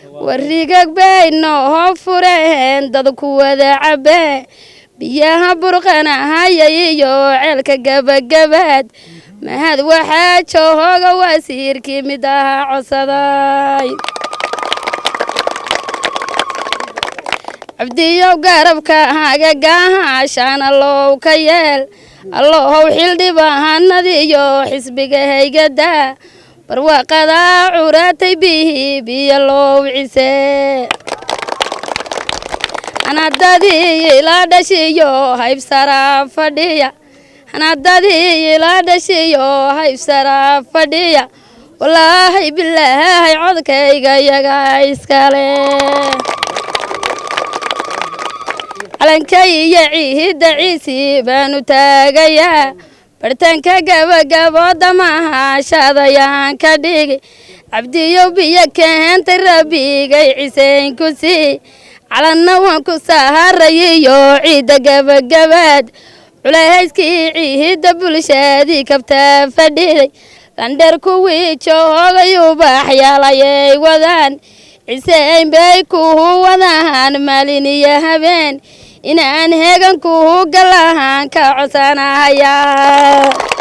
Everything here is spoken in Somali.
warigag bay noo fureen dadku wada cabee biyaha burqanahaya iyo ceelka gabagabaad mahad waxaa jooga wasiirkii mid ahaa codsaday cabdiyow garabka hagagaashaana loow ka yeel allohow xildhibaanadiyo xisbiga haygada barwaaqada curatay bihi biyo loow cisee anadadii ila dhashiyo haybsara fadhiya anadadii ila dhashiyo haybsara fadhiya wallaahi bilaahi codkayga yaga iskale calankay iyo ciidda ciisi baanu taagayaa bartanka gabagabooda mahashadayaan ka dhigi cabdiyow biyo keentay rabbigay ciseyn ku sii calanna waan ku saharayiyo ciidda gabagabaad culayskii ciidda bulshadii kabtaa fadhiday landheer kuwii joogay ubaxyaalayay wadaan ciseyn bay kuhu wadaan maalin iyo habeen inaan heegan kuhu galahaan ka codsanahaya